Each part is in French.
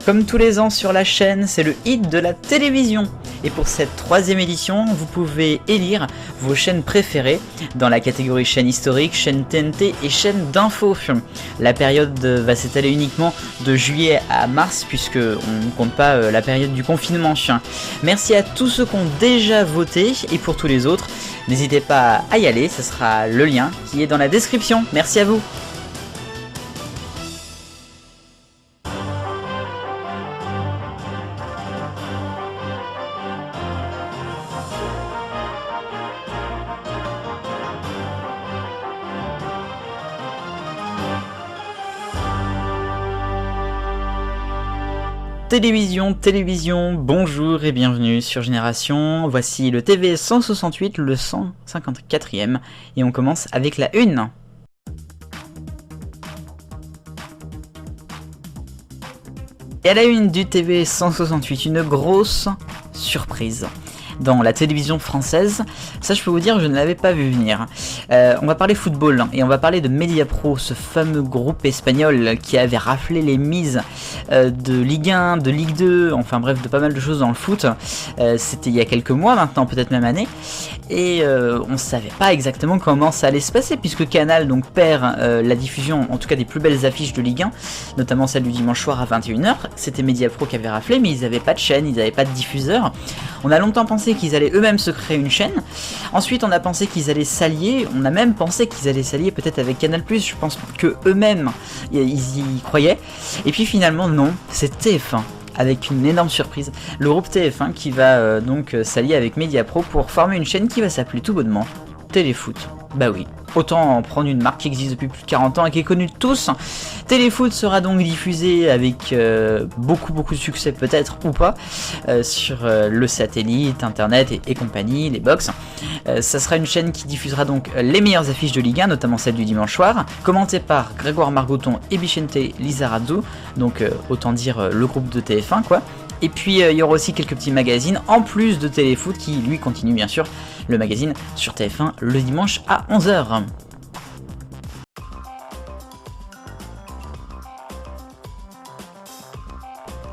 Comme tous les ans sur la chaîne, c'est le hit de la télévision. Et pour cette troisième édition, vous pouvez élire vos chaînes préférées dans la catégorie chaîne historique, chaîne TNT et chaîne d'info. La période va s'étaler uniquement de juillet à mars puisque on ne compte pas la période du confinement. Merci à tous ceux qui ont déjà voté et pour tous les autres, n'hésitez pas à y aller, ce sera le lien qui est dans la description. Merci à vous. Télévision, bonjour et bienvenue sur Génération. Voici le TV 168, le 154e, et on commence avec la une. Et à la une du TV 168, une grosse surprise dans la télévision française. Ça, je peux vous dire, je ne l'avais pas vu venir. On va parler football et on va parler de Mediapro, ce fameux groupe espagnol qui avait raflé les mises de Ligue 1, de Ligue 2, enfin bref, de pas mal de choses dans le foot. C'était il y a quelques mois maintenant, peut-être même année. Et on ne savait pas exactement comment ça allait se passer puisque Canal donc perd la diffusion, en tout cas des plus belles affiches de Ligue 1, notamment celle du dimanche soir à 21h. C'était Mediapro qui avait raflé, mais ils n'avaient pas de chaîne, ils n'avaient pas de diffuseur. On a longtemps pensé qu'ils allaient eux-mêmes se créer une chaîne. Ensuite, on a pensé qu'ils allaient s'allier. On a même pensé qu'ils allaient s'allier peut-être avec Canal+. Je pense que eux-mêmes, ils y croyaient. Et puis finalement, non. C'est TF1. Avec une énorme surprise. Le groupe TF1 qui va donc s'allier avec Mediapro pour former une chaîne qui va s'appeler tout bonnement Téléfoot. Bah oui. Autant en prendre une marque qui existe depuis plus de 40 ans et qui est connue de tous. Téléfoot sera donc diffusé avec beaucoup de succès peut-être ou pas sur le satellite, internet et compagnie, les box. Ça sera une chaîne qui diffusera donc les meilleures affiches de Ligue 1, notamment celle du dimanche soir, commentée par Grégoire Margoton et Vicente Lizarazu, donc autant dire le groupe de TF1 quoi. Et puis il y aura aussi quelques petits magazines en plus de Téléfoot qui lui continue bien sûr le magazine sur TF1 le dimanche à 11h.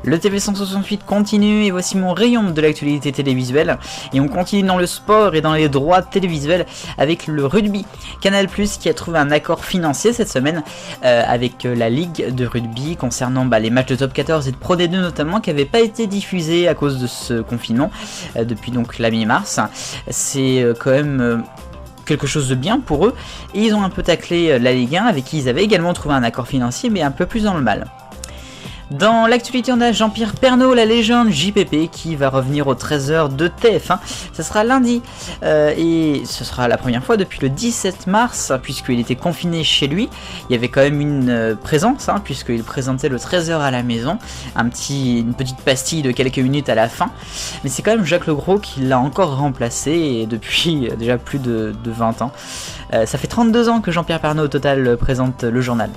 Le TV 168 continue et voici mon rayon de l'actualité télévisuelle et on continue dans le sport et dans les droits télévisuels avec le rugby. Canal+ qui a trouvé un accord financier cette semaine avec la ligue de rugby concernant les matchs de top 14 et de Pro D2 notamment qui n'avaient pas été diffusés à cause de ce confinement depuis donc la mi-mars. C'est quand même quelque chose de bien pour eux et ils ont un peu taclé la Ligue 1 avec qui ils avaient également trouvé un accord financier mais un peu plus dans le mal. Dans l'actualité, on a Jean-Pierre Pernaut, la légende JPP, qui va revenir aux 13h de TF1. Ça sera lundi et ce sera la première fois depuis le 17 mars, puisqu'il était confiné chez lui. Il y avait quand même une présence, puisqu'il présentait le 13h à la maison, une petite pastille de quelques minutes à la fin. Mais c'est quand même Jacques Legros qui l'a encore remplacé et depuis déjà plus de 20 ans. Ça fait 32 ans que Jean-Pierre Pernaut au total présente le journal.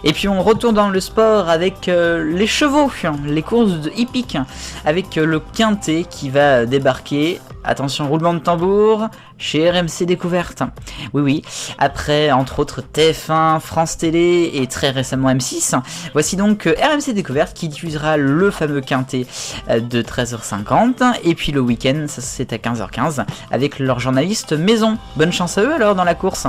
Et puis on retourne dans le sport avec les chevaux, les courses de hippiques, avec le Quintet qui va débarquer, attention roulement de tambour, chez RMC Découverte. Oui, après entre autres TF1, France Télé et très récemment M6, voici donc RMC Découverte qui diffusera le fameux Quintet de 13h50, et puis le week-end, ça c'est à 15h15, avec leur journaliste maison. Bonne chance à eux alors dans la course.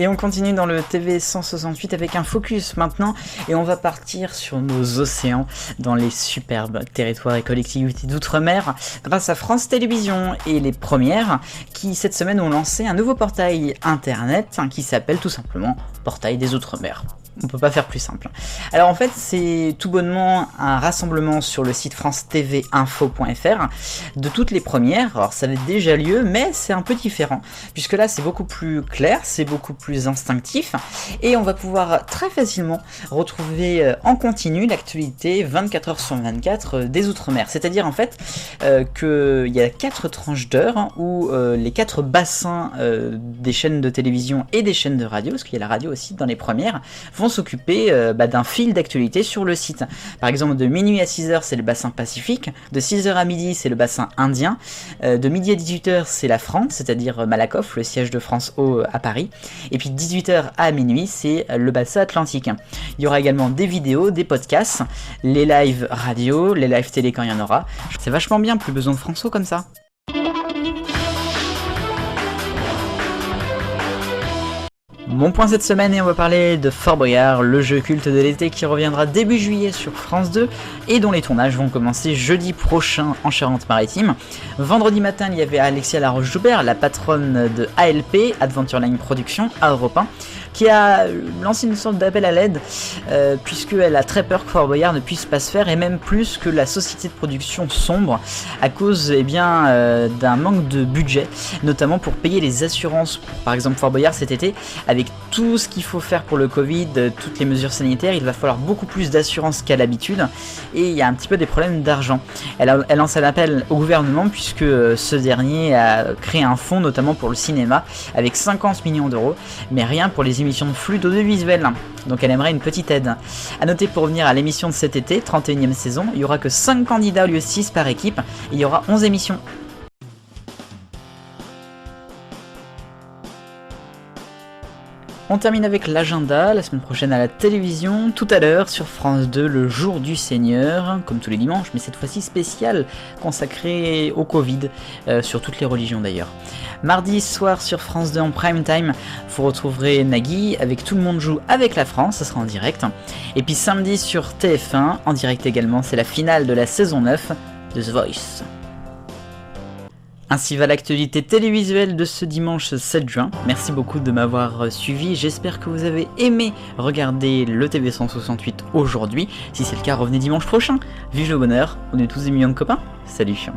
Et on continue dans le TV 168 avec un focus maintenant, et on va partir sur nos océans dans les superbes territoires et collectivités d'outre-mer grâce à France Télévisions et les premières qui cette semaine ont lancé un nouveau portail internet qui s'appelle tout simplement Portail des Outre-mer. On peut pas faire plus simple. Alors en fait c'est tout bonnement un rassemblement sur le site france-tv-info.fr de toutes les premières. Alors ça avait déjà lieu mais c'est un peu différent puisque là c'est beaucoup plus clair, c'est beaucoup plus instinctif et on va pouvoir très facilement retrouver en continu l'actualité 24 heures sur 24 des Outre-mer. C'est-à-dire en fait qu'il y a 4 tranches d'heures où les 4 bassins des chaînes de télévision et des chaînes de radio, parce qu'il y a la radio aussi dans les premières, vont s'occuper d'un fil d'actualité sur le site. Par exemple, de minuit à 6h, c'est le bassin Pacifique, de 6h à midi, c'est le bassin Indien, de midi à 18h, c'est la France, c'est-à-dire Malakoff, le siège de France O à Paris, et puis 18h à minuit, c'est le bassin Atlantique. Il y aura également des vidéos, des podcasts, les lives radio, les lives télé quand il y en aura. C'est vachement bien, plus besoin de France O comme ça. Mon point cette semaine, et on va parler de Fort Boyard, le jeu culte de l'été qui reviendra début juillet sur France 2 et dont les tournages vont commencer jeudi prochain en Charente-Maritime. Vendredi matin, il y avait Alexia Laroche-Joubert, la patronne de ALP, Adventureline Productions, à Europe 1, qui a lancé une sorte d'appel à l'aide puisqu'elle a très peur que Fort Boyard ne puisse pas se faire et même plus que la société de production sombre à cause d'un manque de budget, notamment pour payer les assurances. Par exemple Fort Boyard cet été, avec tout ce qu'il faut faire pour le Covid, toutes les mesures sanitaires, il va falloir beaucoup plus d'assurance qu'à l'habitude et il y a un petit peu des problèmes d'argent. Elle lance un appel au gouvernement puisque ce dernier a créé un fonds notamment pour le cinéma avec 50 millions d'euros, mais rien pour les émissions de flux d'audiovisuel. Donc elle aimerait une petite aide. A noter pour revenir à l'émission de cet été, 31e saison, il n'y aura que 5 candidats au lieu de 6 par équipe et il y aura 11 émissions. On termine avec l'agenda, la semaine prochaine à la télévision, tout à l'heure sur France 2, le jour du Seigneur, comme tous les dimanches, mais cette fois-ci spécial, consacré au Covid, sur toutes les religions d'ailleurs. Mardi soir sur France 2 en prime time, vous retrouverez Nagui avec Tout le monde joue avec la France, ça sera en direct. Et puis samedi sur TF1, en direct également, c'est la finale de la saison 9 de The Voice. Ainsi va l'actualité télévisuelle de ce dimanche 7 juin. Merci beaucoup de m'avoir suivi. J'espère que vous avez aimé regarder le TV 168 aujourd'hui. Si c'est le cas, revenez dimanche prochain. Vive le bonheur, on est tous des millions de copains. Salut.